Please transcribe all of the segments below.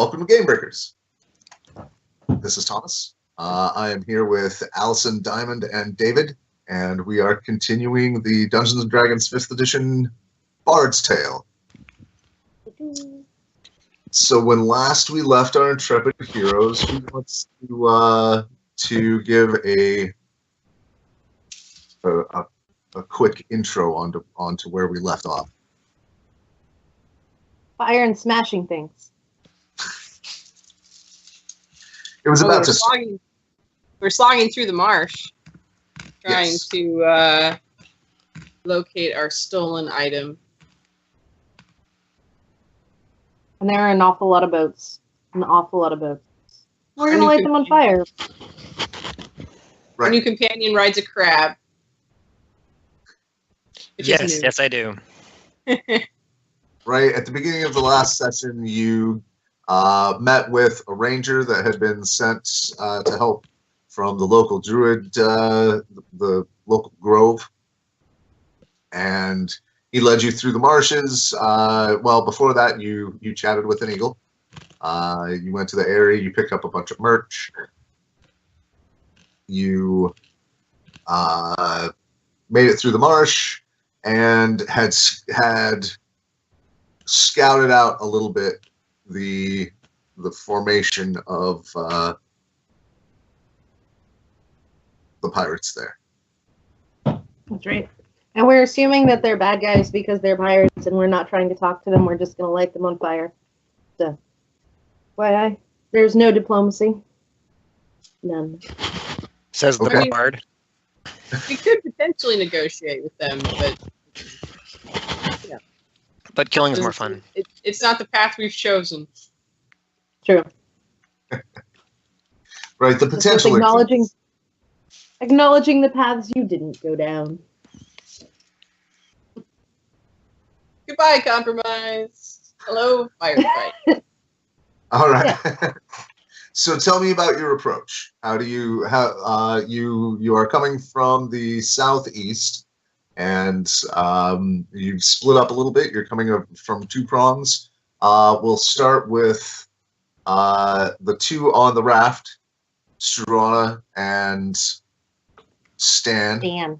Welcome to GameBreakers. This is Thomas. I am here with Allison, Diamond, and David, and we are continuing the Dungeons & Dragons 5th Edition Bard's Tale. So when last we left our intrepid heroes, who wants to give a quick intro onto where we left off? Fire and smashing things. It was about to. We're slogging through the marsh, trying to locate our stolen item. And there are an awful lot of boats. An awful lot of boats. We're going to light them on fire. Right. Our new companion rides a crab. Yes, I do. Right at the beginning of the last session, you met with a ranger that had been sent to help from the local druid, the local grove, and he led you through the marshes. Well, before that, you chatted with an eagle. You went to the area. You picked up a bunch of merch. You made it through the marsh and had scouted out a little bit the formation of the pirates there. That's right. And we're assuming that they're bad guys because they're pirates and we're not trying to talk to them. We're just going to light them on fire. So, there's no diplomacy. None. Says the bard. We could potentially negotiate with them, but yeah. But killing's more fun. It's not the path we've chosen. True. Right, the potential. Acknowledging the paths you didn't go down. Goodbye, compromise. Hello, firefight. All right. Yeah. So tell me about your approach. How do you you are coming from the southeast, and you've split up a little bit. You're coming from two prongs. We'll start with the two on the raft, Strana and Stan.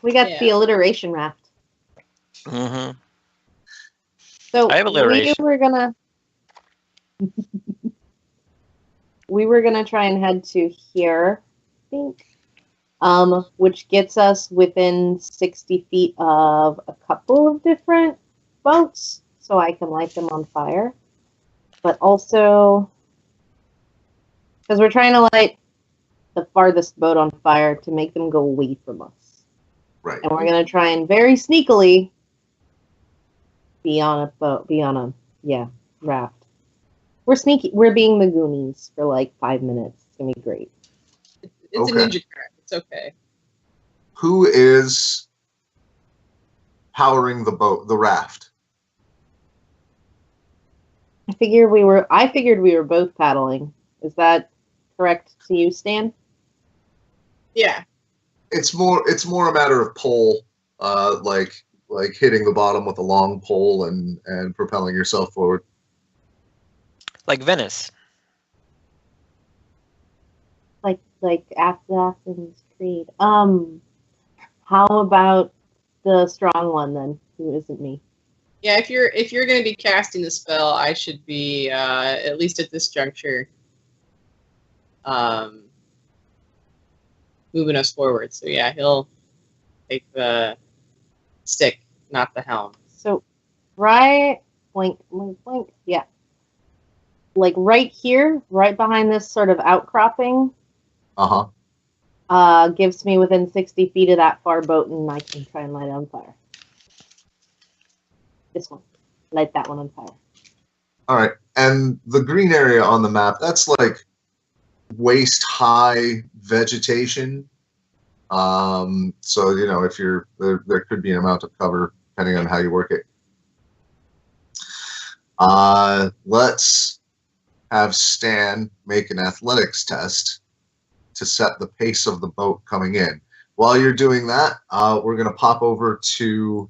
We got the alliteration raft. Mm-hmm. So I have alliteration. we were gonna try and head to here, I think, which gets us within 60 feet of a couple of different boats, so I can light them on fire. But also, because we're trying to light the farthest boat on fire to make them go away from us. Right. And we're going to try and very sneakily be on a boat, raft. We're sneaky. We're being the Goonies for like 5 minutes. It's going to be great. It's a ninja crab. It's okay. Who is powering the raft? I figured we were both paddling. Is that correct to you, Stan? Yeah. It's more a matter of pole, like hitting the bottom with a long pole and propelling yourself forward. Like Venice. Like Assassin's Creed. How about the strong one then, who isn't me? Yeah, if you're going to be casting the spell, I should be at least at this juncture moving us forward. So yeah, he'll take the stick, not the helm. So right, blink, yeah. Like right here, right behind this sort of outcropping. Gives me within 60 feet of that far boat, and I can try and light it on fire. This one. Light that one on fire. All right. And the green area on the map, that's like waist-high vegetation. So, if you're there could be an amount of cover depending on how you work it. Let's have Stan make an athletics test to set the pace of the boat coming in. While you're doing that, we're going to pop over to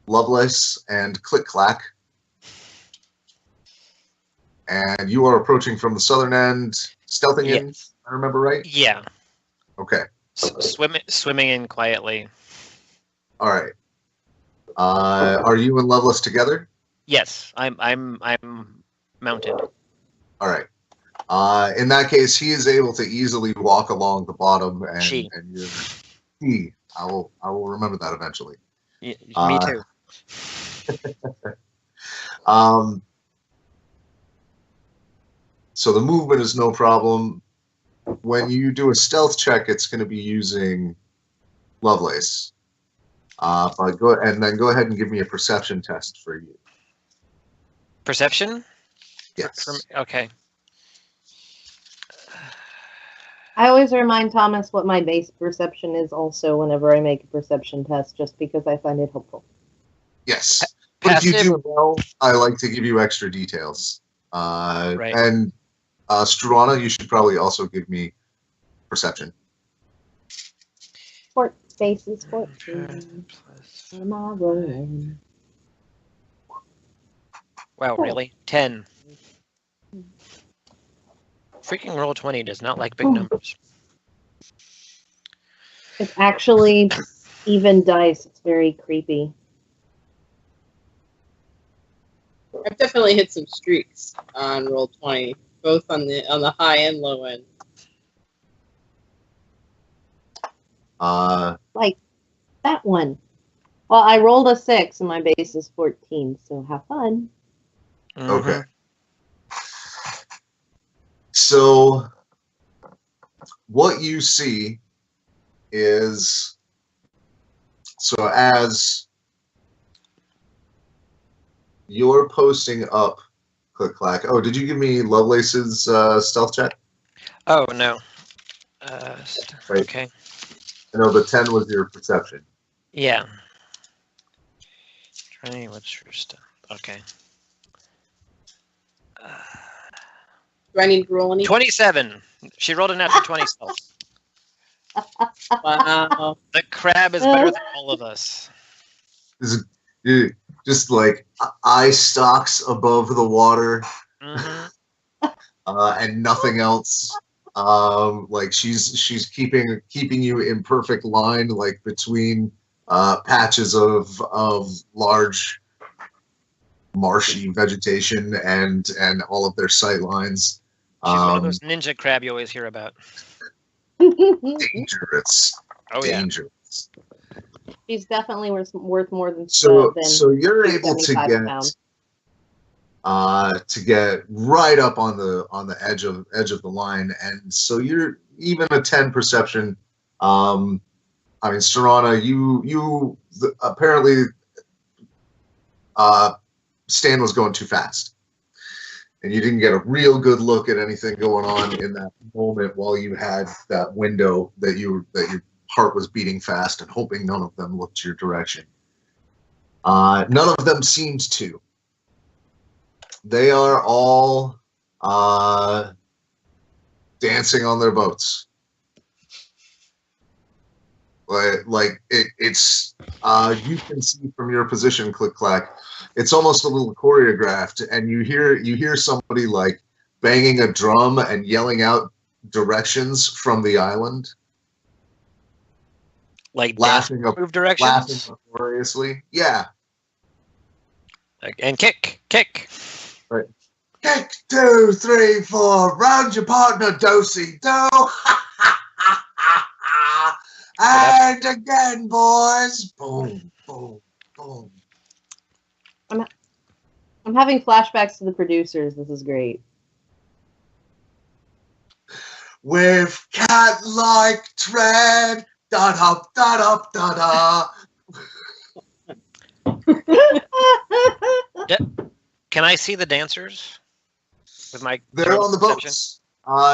Lovelace and Click Clack. And you are approaching from the southern end, stealthing in, Yes. I remember right? Yeah. Okay. Swimming in quietly. All right. Are you and Lovelace together? Yes, I'm mounted. All right. In that case, he is able to easily walk along the bottom, and I will remember that eventually. Me Uh, too. So the movement is no problem. When you do a stealth check, it's going to be using Lovelace. But go ahead and give me a perception test for you. Perception? Yes. Okay. I always remind Thomas what my base perception is also whenever I make a perception test, just because I find it helpful. Yes. But if you Passive. do well, I like to give you extra details. Right. And Strana, you should probably also give me perception. Base is 14. Am I rolling? Wow, really? 10. Freaking roll 20 does not like big numbers. It's actually even dice. It's very creepy. I've definitely hit some streaks on roll 20, both on the high and low end. Like that one. Well, I rolled a 6 and my base is 14, so have fun. Okay. So what you see is, so as you're posting up Click Clack. Oh, did you give me Lovelace's stealth check? Oh, no. Right. Okay. I know the 10 was your perception. Yeah. 20, what's your stuff? Okay. Do I need to roll any? 27. She rolled a natural 20 stealth. Wow. The crab is better than all of us. Just like eye stalks above the water, and nothing else. Like she's keeping you in perfect line, like between patches of large marshy vegetation and all of their sight lines. She's one of those ninja crab you always hear about. Dangerous. Oh, yeah. Dangerous. She's definitely worth more than So than you're able to 75 pounds. get right up on the edge of the line, and so you're even a 10 perception. I mean, Serana, apparently Stan was going too fast, and you didn't get a real good look at anything going on in that moment while you had that window that your heart was beating fast and hoping none of them looked your direction. None of them seemed to. They are all dancing on their boats. It's you can see from your position, Click Clack. It's almost a little choreographed, and you hear somebody like banging a drum and yelling out directions from the island. Like laughing move directions? Laughing uproariously. Yeah. And kick. Right. Kick 2, 3, 4. Round your partner, dosey do. And again, boys. Boom, boom, boom. I'm having flashbacks to the producers. This is great. With cat-like tread. Da-da, da-da, da-da. Can I see the dancers? With my They're on the perception? boats.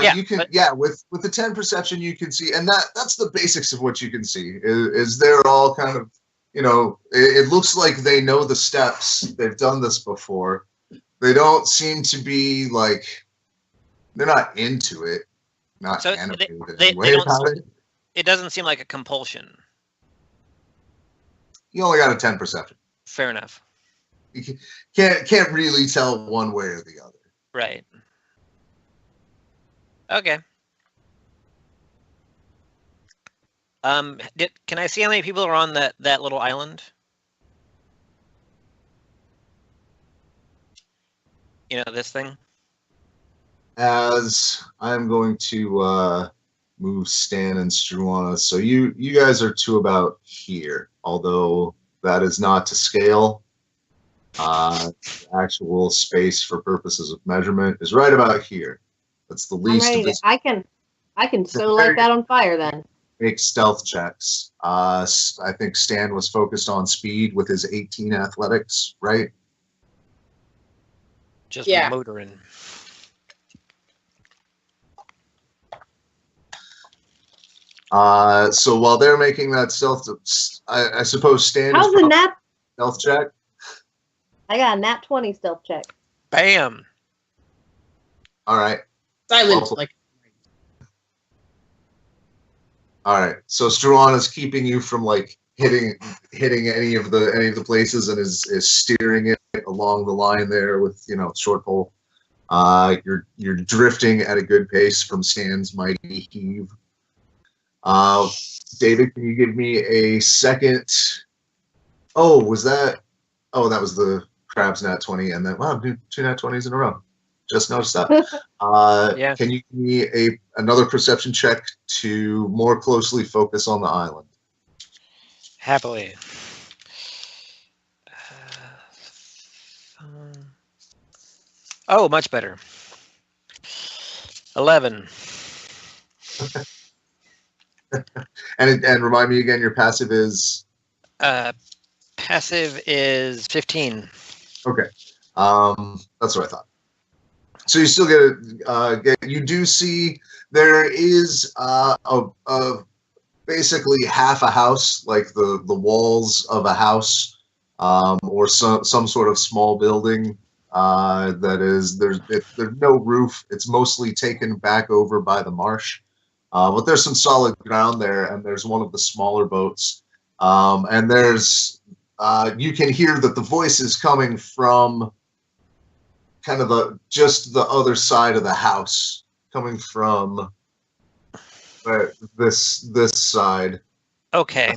Yeah, You can, with the 10 perception, you can see, and that's the basics of what you can see. Is they're all kind of, it looks like they know the steps. They've done this before. They don't seem to be like, they're not into it, not So animated they anyway about it. It doesn't seem like a compulsion. You only got a 10 perception. Fair enough. You can't really tell one way or the other. Right. Okay. Can I see how many people are on that little island? You know, this thing? As I'm going to move Stan and Struana, so you guys are to about here, although that is not to scale. Actual space for purposes of measurement is right about here. That's the I'm least ready of to, this. I can so light that on fire then. Make stealth checks. I think Stan was focused on speed with his 18 athletics, right? Just Yeah. motoring. So while they're making that stealth, I suppose Stan How's is a probably nat? stealth check. I got a nat 20 stealth check. Bam. All right. Silent, Awful. like All right. So Struan is keeping you from like hitting any of the places and is steering it along the line there with short pole. You're drifting at a good pace from Stan's mighty heave. David, can you give me a second? Oh, was that? Oh, that was the Crab's nat 20, and then wow, two nat 20s in a row. Just noticed that. Yeah. Can you give me another perception check to more closely focus on the island? Happily. Oh, much better. 11. And remind me again, your passive is Passive is 15. okay. That's what I thought. So you still get you do see there is basically half a house, like the walls of a house, or some sort of small building. That is there's no roof. It's mostly taken back over by the marsh, but there's some solid ground there, and there's one of the smaller boats, and there's you can hear that the voice is coming from kind of just the other side of the house, coming from this side. Okay.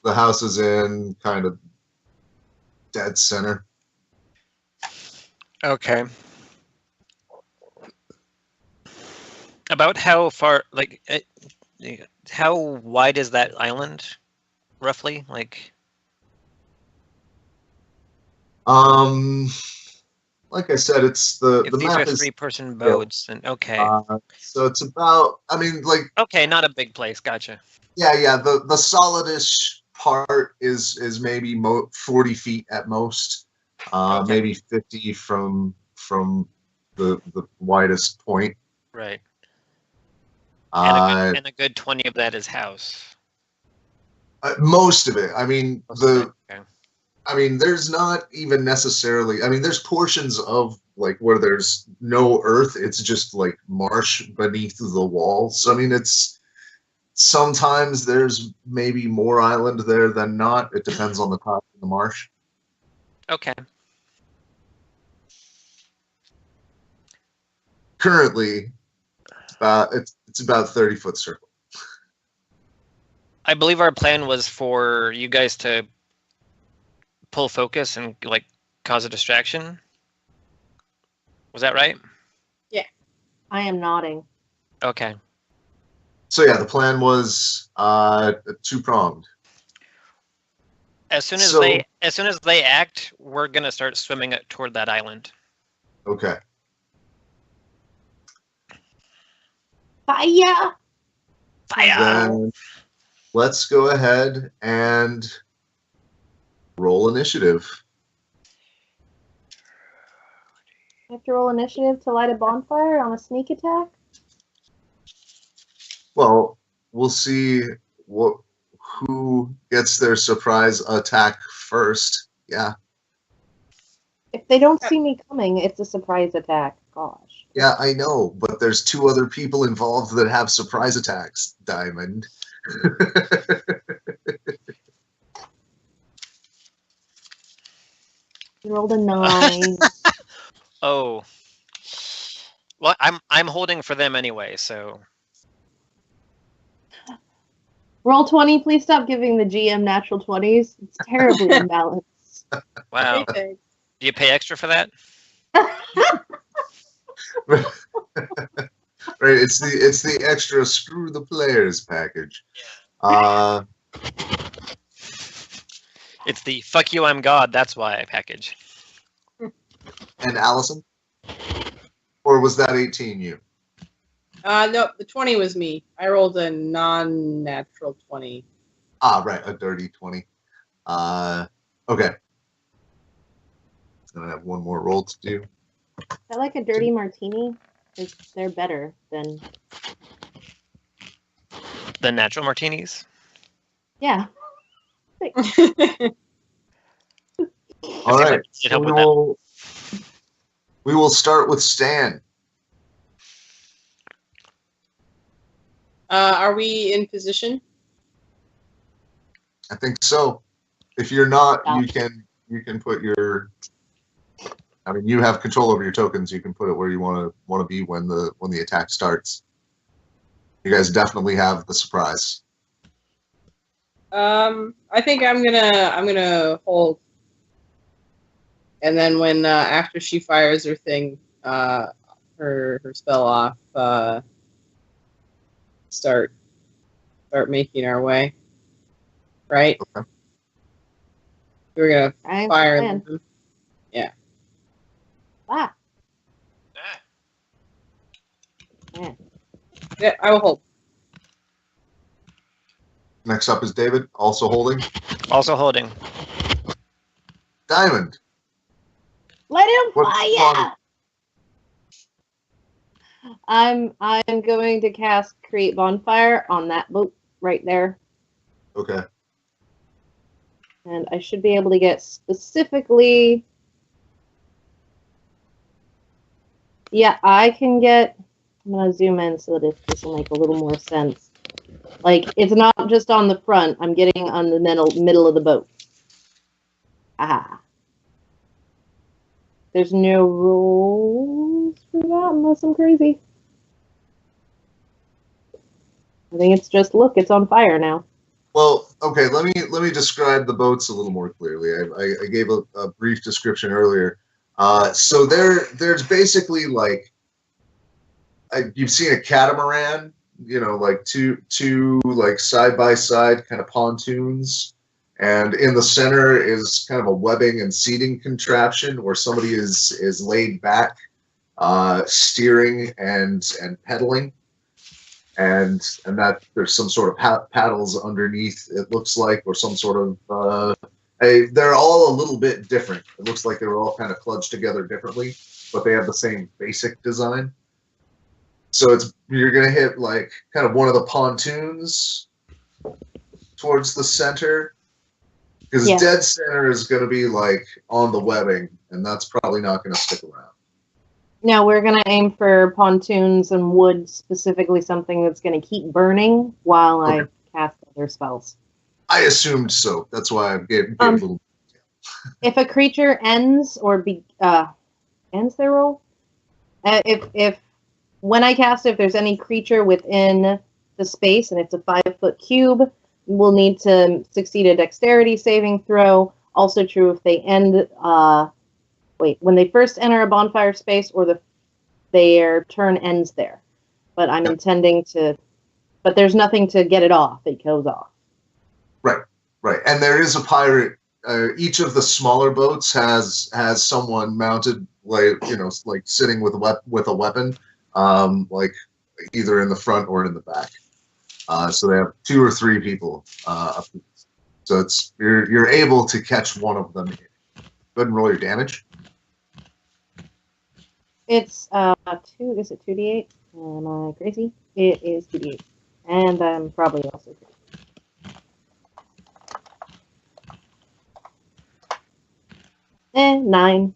The house is in kind of dead center. Okay. About how far, like, how wide is that island, roughly? Like, like I said, it's the if these map are is three-person boats, then okay. so it's about. I mean, like Okay, not a big place. Gotcha. yeah. The solidish part is maybe 40 feet at most, Okay. maybe 50 from the widest point. Right. And Uh, a good 20 of that is house. most of it. I mean, Okay. I mean, there's not even necessarily. I mean, there's portions of like where there's no earth. It's just like marsh beneath the wall. So I mean, it's sometimes there's maybe more island there than not. It depends on the top of the marsh. Okay. Currently, it's about 30-foot circle. I believe our plan was for you guys to pull focus and like cause a distraction. Was that right? I am nodding. Okay. So yeah, the plan was two-pronged. As soon as they act, we're gonna start swimming toward that island. Okay. Fire! Fire! Then let's go ahead and roll initiative. I have to roll initiative to light a bonfire on a sneak attack? Well, we'll see who gets their surprise attack first. Yeah. If they don't see me coming, it's a surprise attack. Gosh. Yeah, I know, but there's two other people involved that have surprise attacks, Diamond. rolled a 9. Oh. Well, I'm holding for them anyway, so Roll 20. Please stop giving the GM natural 20s. It's terribly imbalanced. wow. Okay. Do you pay extra for that? Right, it's the extra screw the players package. It's the fuck you, I'm God. That's why package. And Allison, or was that 18 you? No, the 20 was me. I rolled a non-natural 20. Ah, right, a dirty 20. Okay. Gonna have one more roll to do. I like a dirty martini. They're better than. The natural martinis. Yeah. All right. It help with that. We will start with Stan. Are we in position? I think so. If you're not, Yeah. you can put your. I mean, you have control over your tokens. You can put it where you want to be when the attack starts. You guys definitely have the surprise. I think I'm gonna hold, and then when after she fires her thing, her spell off, start making our way. Right. Okay. We're gonna I'm fire fine. them. Ah. Yeah. Yeah, I will hold. Next up is David, also holding. Also holding. Diamond. Let him What's fly on- ya! I'm going to cast Create Bonfire on that boat right there. Okay. And I should be able to get specifically. Yeah, I can get. I'm going to zoom in so that this will make a little more sense. Like, it's not just on the front. I'm getting on the middle of the boat. Ah. There's no rules for that unless I'm crazy. I think it's just, look, it's on fire now. Well, okay. Let me describe the boats a little more clearly. I gave a brief description earlier. So there's basically like you've seen a catamaran, you know, like two like side by side kind of pontoons, and in the center is kind of a webbing and seating contraption where somebody is laid back, steering and pedaling. And that there's some sort of paddles underneath, it looks like, or some sort of they're all a little bit different. It looks like they were all kind of clutched together differently, but they have the same basic design. So you're gonna hit like kind of one of the pontoons towards the center, because dead center is gonna be like on the webbing, and that's probably not gonna stick around. No, we're going to aim for pontoons and wood, specifically something that's going to keep burning while I cast other spells. I assumed so. That's why I gave a little. If a creature ends or ends their roll, if when I cast, if there's any creature within the space and it's a 5-foot cube, we'll need to succeed a dexterity saving throw. Also true if they end. When they first enter a bonfire space or their turn ends there. But I'm intending to, but there's nothing to get it off. It goes off. Right. And there is a pirate. Each of the smaller boats has someone mounted, like sitting with a weapon, like either in the front or in the back. So they have 2 or 3 people up. So you're able to catch one of them. Go ahead and roll your damage. It's 2. Is it 2d8? Am I crazy? It is 2d8, and I'm probably also crazy. 9.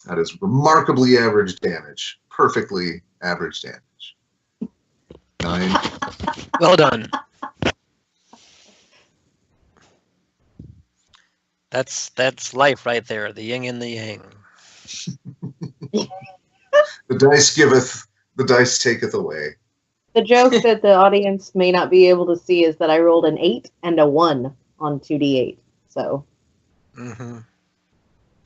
That is remarkably average damage. Perfectly average damage. 9. Well done. That's life right there, the yin and the yang. The dice giveth, the dice taketh away. The joke that the audience may not be able to see is that I rolled an 8 and a 1 on 2d8. So, Mm-hmm.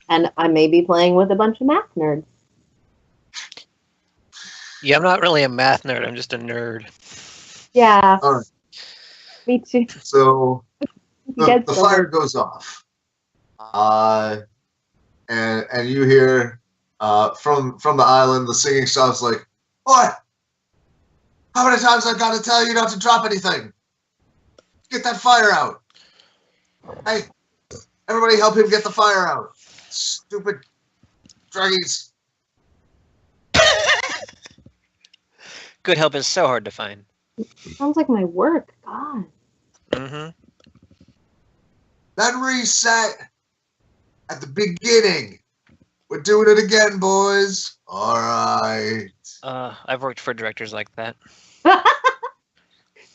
and I may be playing with a bunch of math nerds. Yeah, I'm not really a math nerd. I'm just a nerd. Yeah. All right. Me too. So Get the so fire much. goes off, and you hear from the island the singing stops like, "Boy, how many times I got to tell you not to drop anything? Get that fire out! Hey, everybody, help him get the fire out! Stupid druggies!" Good help is so hard to find. Sounds like my work. God. Mm-hmm. That reset at the beginning. We're doing it again, boys. All right. I've worked for directors like that.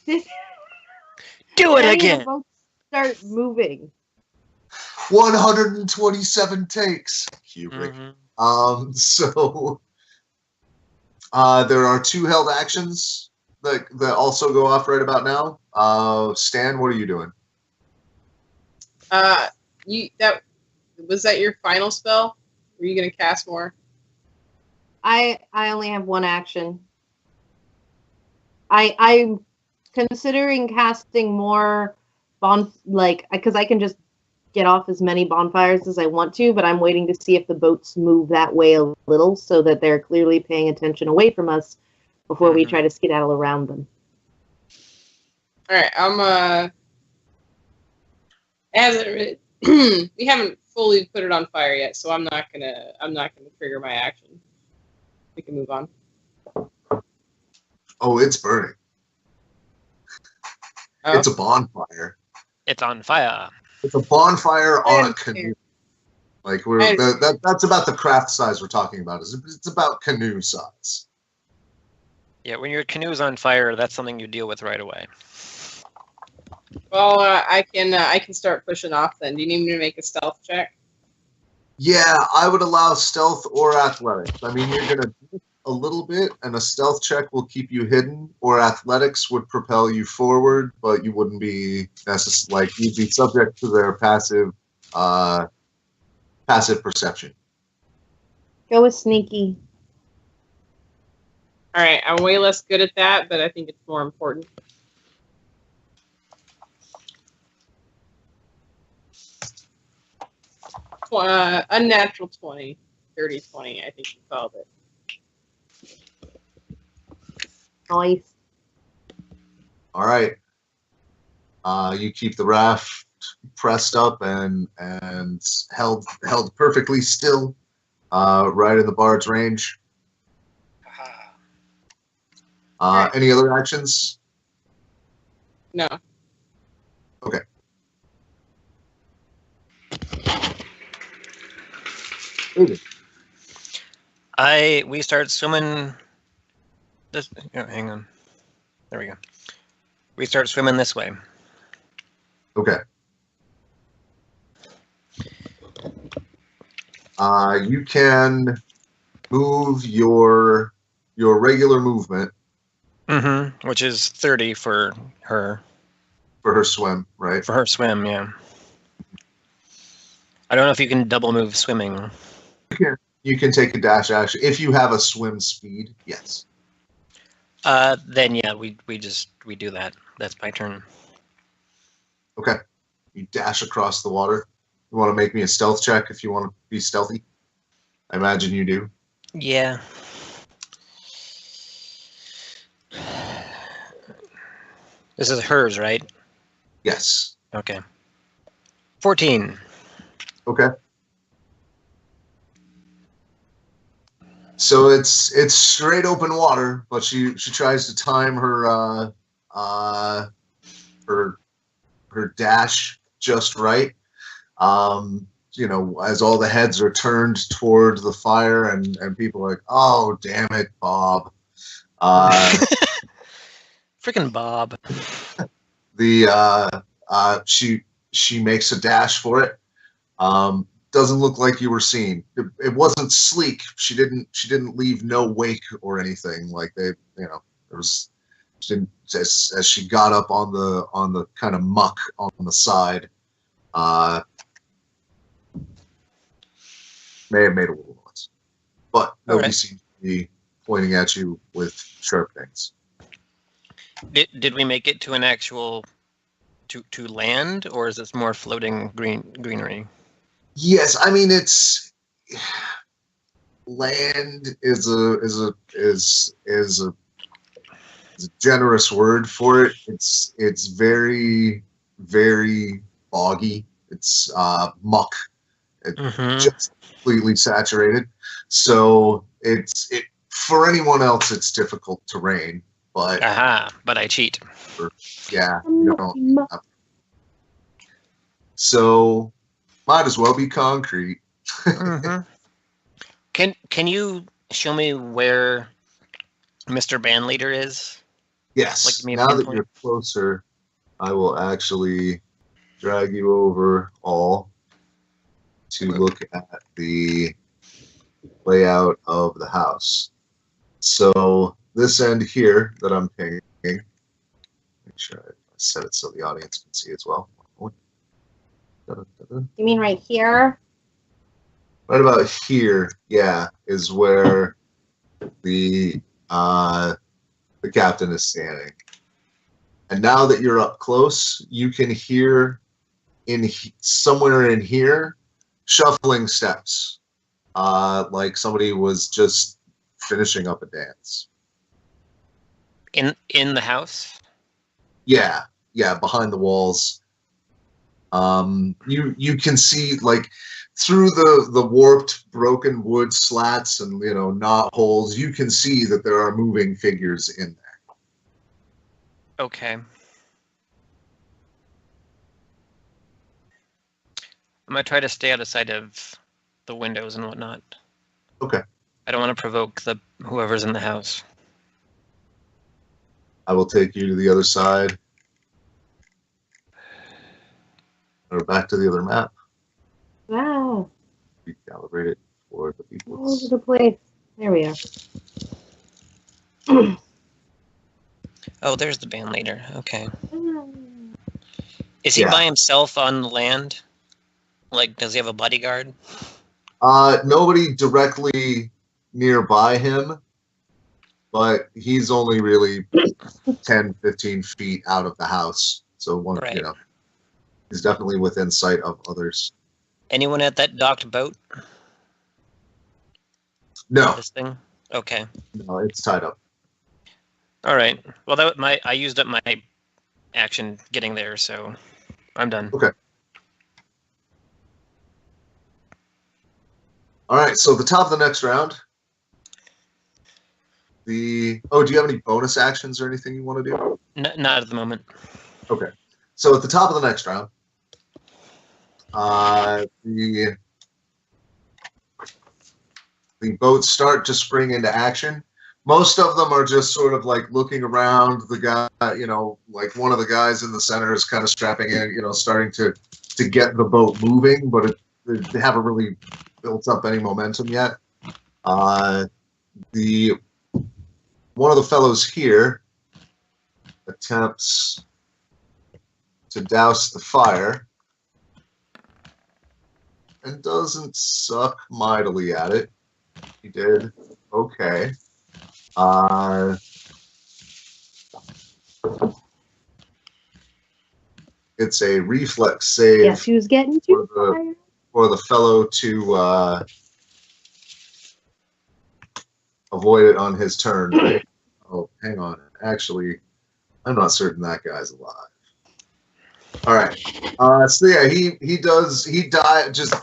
Did Do it any of the again. boats start moving? 127 takes. Kubrick. Mm-hmm. So there are 2 held actions that also go off right about now. Stan, what are you doing? Was that your final spell? Were you gonna cast more? I only have one action. I'm considering casting more because I can just get off as many bonfires as I want to, but I'm waiting to see if the boats move that way a little so that they're clearly paying attention away from us before we try to skedaddle around them. All right, we haven't fully put it on fire yet, so I'm not gonna trigger my action. We can move on. Oh, it's burning. Oh. It's a bonfire. It's on fire. It's a bonfire on a canoe. Like that's about the craft size we're talking about. It's about canoe size. Yeah, when your canoe's on fire, that's something you deal with right away. Well, I can start pushing off then. Do you need me to make a stealth check? Yeah, I would allow stealth or athletics. I mean, you're gonna do a little bit, and a stealth check will keep you hidden, or athletics would propel you forward, but you wouldn't be you'd be subject to their passive perception. Go with sneaky. All right, I'm way less good at that, but I think it's more important. Unnatural 20, 30, 20. I think you called it. Nice. All right. You keep the raft pressed up and held perfectly still, right in the bard's range. Any other actions? No. Okay. We start swimming. Hang on. There we go. We start swimming this way. Okay. You can move your regular movement. Mm-hmm. Which is 30 for her. For her swim, right? For her swim, yeah. I don't know if you can double move swimming. You can take a dash action if you have a swim speed. Yes. Then yeah, we do that. That's my turn. Okay. You dash across the water. You want to make me a stealth check if you want to be stealthy? I imagine you do. Yeah. This is hers, right? Yes. Okay. 14. Okay. So it's straight open water, but she tries to time her dash just right. As all the heads are turned toward the fire and people are like, "Oh, damn it, Bob." Freaking Bob. She makes a dash for it. Doesn't look like you were seen. It wasn't sleek. She didn't leave no wake or anything. Like there was. She didn't, as she got up on the kind of muck on the side, may have made a little noise, but nobody seemed to be pointing at you with sharp things. Did we make it to an actual to land, or is this more floating greenery? Yes, I mean it's land is a generous word for it. It's very, very boggy. It's muck. It's just completely saturated. So it for anyone else it's difficult terrain, but but I cheat. Yeah, you don't. So might as well be concrete. Can you show me where Mr. Bandleader is? Yes. Like, now that you're closer, I will actually drag you over all to look at the layout of the house. So this end here that I'm pinging, make sure I set it so the audience can see as well. You mean right here? Right about here, yeah, is where the captain is standing. And now that you're up close, you can hear somewhere in here shuffling steps, like somebody was just finishing up a dance. In the house? Yeah, behind the walls. You can see like through the warped, broken wood slats and knot holes. You can see that there are moving figures in there. Okay. I'm gonna try to stay out of sight of the windows and whatnot. Okay. I don't want to provoke whoever's in the house. I will take you to the other side. Or back to the other map. Wow. Recalibrate it for the people. All over the place. There we are. Oh, there's the band leader. Okay. Is he by himself on the land? Like, does he have a bodyguard? Nobody directly nearby him, but he's only really 10, 15 feet out of the house. So he's definitely within sight of others. Anyone at that docked boat? No. This thing? Okay. No, it's tied up. All right. Well, I used up my action getting there, so I'm done. Okay. All right. So the top of the next round. Do you have any bonus actions or anything you want to do? Not at the moment. Okay. So at the top of the next round, the boats start to spring into action. Most of them are just sort of like looking around. The guy, like one of the guys in the center is kind of strapping in, starting to get the boat moving, but they haven't really built up any momentum yet. One of the fellows here attempts to douse the fire and doesn't suck mightily at it. He did okay. It's a reflex save. Yes, he was getting too fire. For the fellow to avoid it on his turn. Right? Oh, hang on. Actually, I'm not certain that guy's alive. All right. So yeah, he just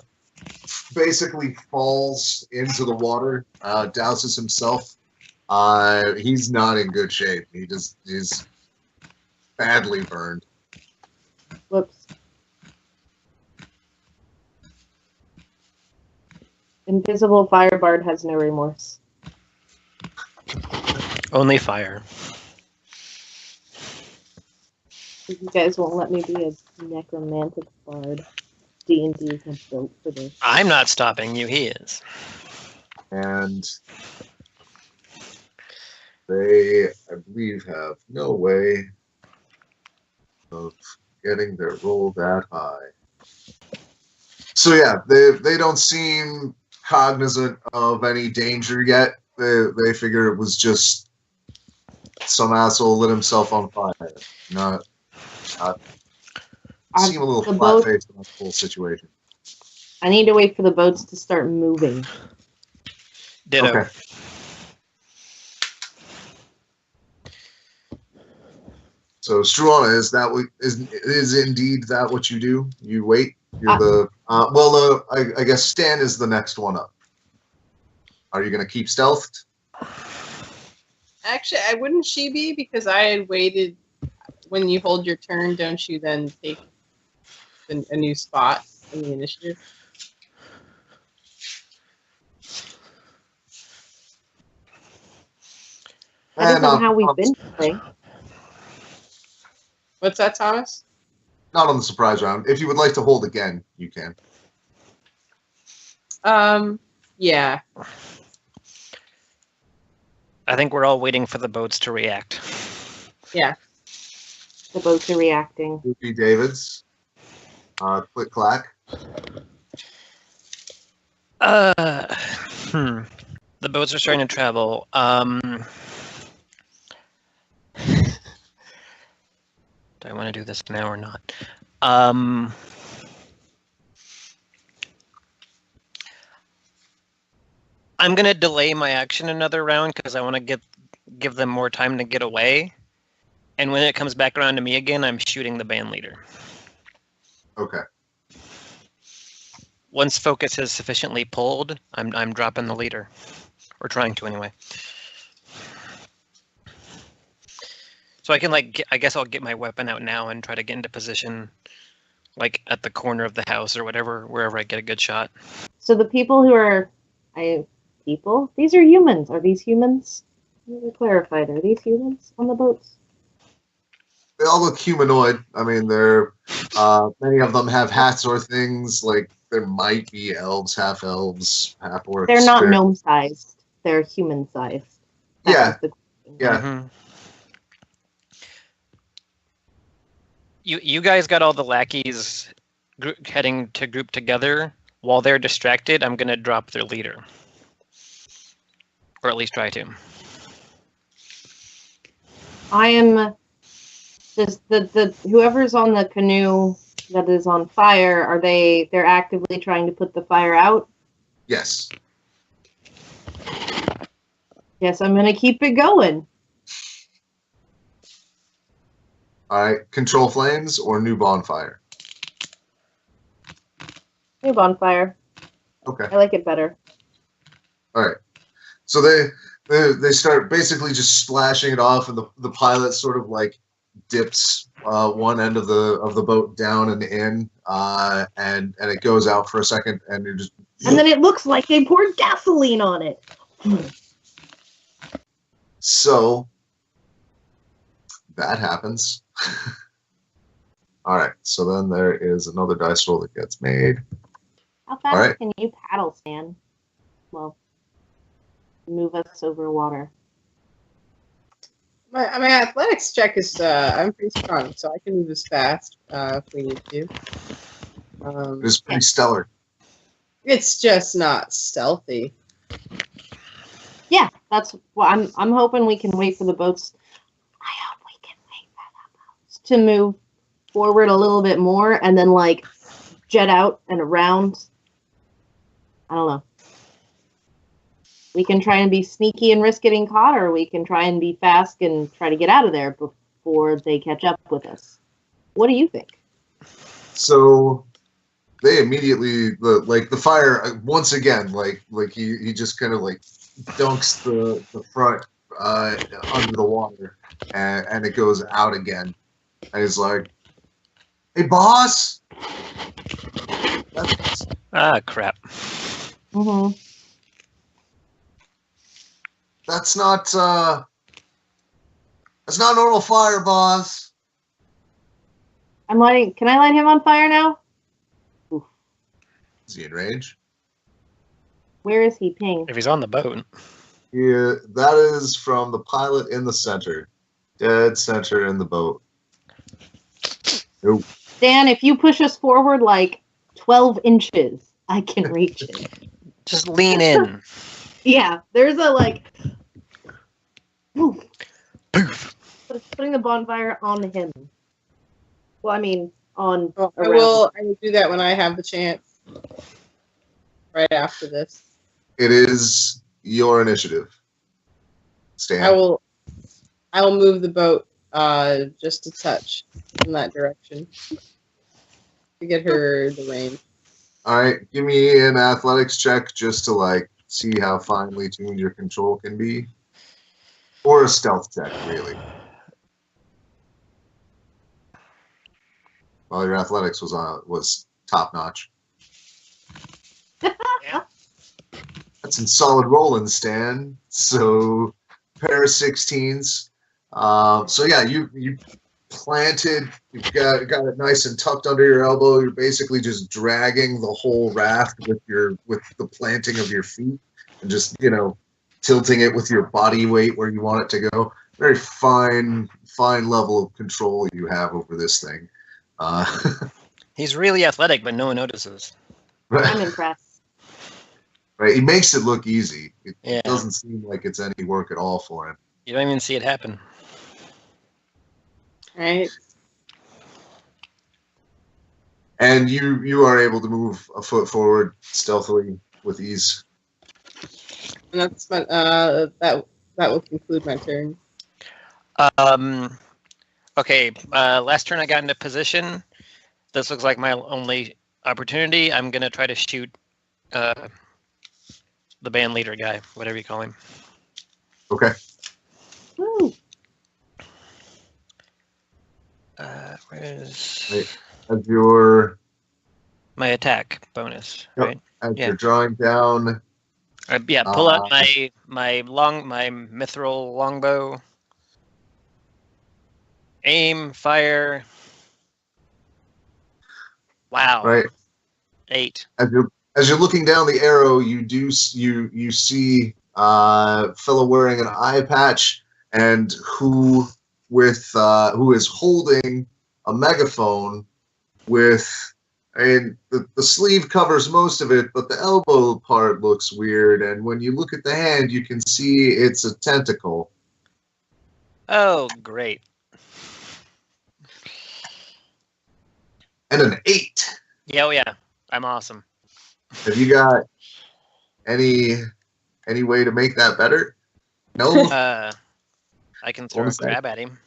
basically falls into the water, douses himself. He's not in good shape. He's badly burned. Whoops. Invisible Firebard has no remorse. Only fire. You guys won't let me be a necromantic bard. D&D is not built for this. I'm not stopping you. He is. And they, I believe, have no way of getting their roll that high. So yeah, they don't seem cognizant of any danger yet. They figure it was just some asshole lit himself on fire. Not seem a little flat faced in this whole situation. I need to wait for the boats to start moving. Ditto. Okay. So Struana, is indeed that what you do? You wait. You're I guess Stan is the next one up. Are you going to keep stealthed? Actually, I wouldn't she be because I had waited. When you hold your turn, don't you then take a new spot in the initiative? That isn't how we've been playing. What's that, Thomas? Not on the surprise round. If you would like to hold again, you can. Yeah. I think we're all waiting for the boats to react. Yeah. The boats are reacting. Ruby Davids. Click clack. The boats are starting to travel. Do I want to do this now or not? I'm gonna delay my action another round because I want to give them more time to get away. And when it comes back around to me again, I'm shooting the band leader. Okay. Once focus is sufficiently pulled, I'm dropping the leader, or trying to anyway. So I can I guess I'll get my weapon out now and try to get into position, like at the corner of the house or whatever, wherever I get a good shot. So the people who are, people? These are humans. Are these humans? Let me clarify. Are these humans on the boats? They all look humanoid. I mean, they're many of them have hats or things. Like there might be elves, half orcs. They're not gnome-sized. They're human-sized. Yeah. Yeah. Mm-hmm. You guys got all the lackeys heading to group together. While they're distracted, I'm gonna drop their leader, or at least try to. I am just the whoever's on the canoe that is on fire. Are they're actively trying to put the fire out? Yes. Yes, I'm gonna keep it going. All right. Control flames or new bonfire. New bonfire. Okay. I like it better. All right. So they start basically just splashing it off, and the pilot sort of like dips one end of the boat down and in, and it goes out for a second, and you're just. And then it looks like they poured gasoline on it. So that happens. All right. So then there is another dice roll that gets made. How fast All right. can you paddle, Stan? Well, move us over water. My athletics check is I'm pretty strong, so I can move as fast if we need to. It's pretty stellar. It's just not stealthy. Yeah, that's what I'm hoping we can wait for the boats. I hope we can wait for the boats to move forward a little bit more and then like jet out and around. I don't know. We can try and be sneaky and risk getting caught, or we can try and be fast and try to get out of there before they catch up with us. What do you think? So they immediately the fire once again like he just kind of like dunks the front under the water and it goes out again, and he's like, "Hey boss." Crap. Mm-hmm. That's not normal fire, boss. Can I light him on fire now? Oof. Is he in range? Where is he, Ping? If he's on the boat. Yeah, that is from the pilot in the center. Dead center in the boat. Nope. Dan, if you push us forward like 12 inches, I can reach it. Just lean in. Yeah, there's a like. Poof. Poof. Putting the bonfire on him. Well, I mean, on. Well, I around. will do that when I have the chance. Right after this. It is your initiative. Stan. I will move the boat just a touch in that direction to get her the range. All right, give me an athletics check just to like see how finely tuned your control can be, or a stealth check, really. Well, your athletics was top notch. Yeah. That's some solid rolling, Stan. So pair of 16s. So yeah, you planted. You've got it nice and tucked under your elbow. You're basically just dragging the whole raft with the planting of your feet, and just tilting it with your body weight where you want it to go. Very fine level of control you have over this thing. He's really athletic, but no one notices. I'm impressed. Right, he makes it look easy. It Yeah. doesn't seem like it's any work at all for him. You don't even see it happen. Right. And you are able to move a foot forward stealthily with ease. And that's my, that will conclude my turn. Okay, last turn I got into position. This looks like my only opportunity. I'm going to try to shoot the band leader guy, whatever you call him. Okay. Woo. Where's Right. As you're my attack bonus? Yep. Right. as Yeah. you're drawing down. Yeah. Pull out my mithril longbow. Aim. Fire. Wow. Right. 8. As you're looking down the arrow, you see fellow wearing an eye patch and who is holding a megaphone with, the sleeve covers most of it, but the elbow part looks weird, and when you look at the hand, you can see it's a tentacle. Oh, great. And an 8. Yeah, oh yeah. I'm awesome. Have you got any way to make that better? No? I can throw a Bonus crab at him.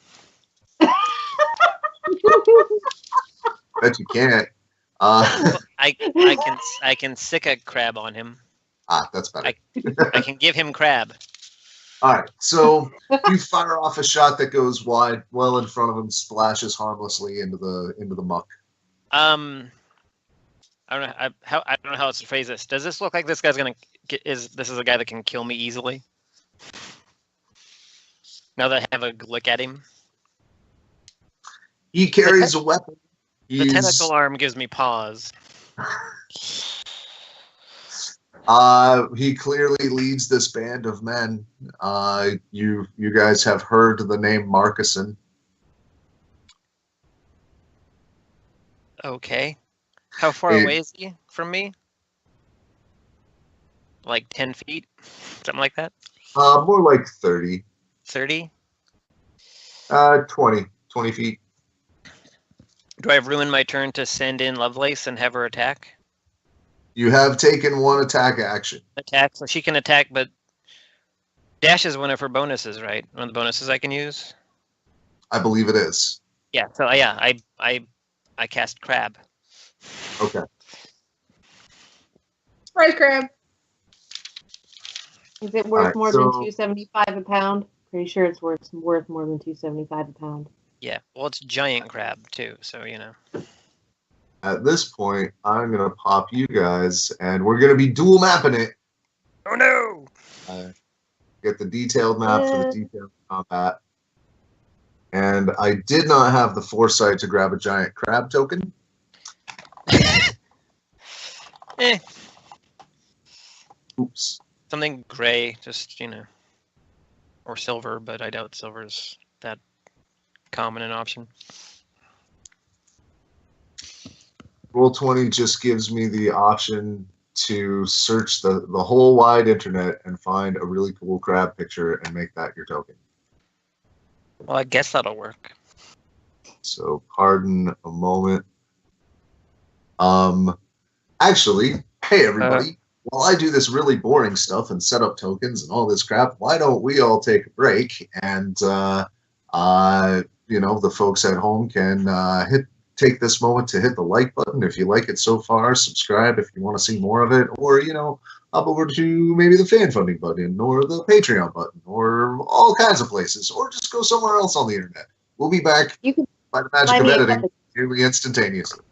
Bet you can't. I can sick a crab on him. That's better. I can give him crab. All right, so you fire off a shot that goes wide, well in front of him, splashes harmlessly into the muck. I don't know how else to phrase this. Does this look like this guy's gonna this is a guy that can kill me easily? Now that I have a look at him, He carries a weapon. the tentacle arm gives me pause. He clearly leads this band of men. You guys have heard the name Marcuson. Okay, how far away is he from me? Like 10 feet, something like that. More like 30. 30. 20 feet. Do I ruin my turn to send in Lovelace and have her attack? You have taken one attack action. Attack, so she can attack, but dash is one of her bonuses, right? One of the bonuses I can use. I believe it is. Yeah. So yeah, I cast crab. Okay. Surprise crab. Is it worth Alright, more so- than $2.75 a pound? Pretty sure it's worth more than $2.75 a pound. Yeah. Well, it's giant crab too, so you know. At this point, I'm gonna pop you guys, and we're gonna be dual mapping it. Oh no! Get the detailed map for the detailed combat. And I did not have the foresight to grab a giant crab token. Eh, Oops. something gray, just or silver, but I doubt silver's that common an option. Roll20 just gives me the option to search the whole wide internet and find a really cool crab picture and make that your token. Well, I guess that'll work. So pardon a moment. Actually, hey everybody, while I do this really boring stuff and set up tokens and all this crap, why don't we all take a break and the folks at home can take this moment to hit the like button if you like it so far, subscribe if you want to see more of it, or hop over to maybe the fan funding button or the Patreon button or all kinds of places, or just go somewhere else on the internet. We'll be back You can by the magic find of me a editing couple- nearly instantaneously.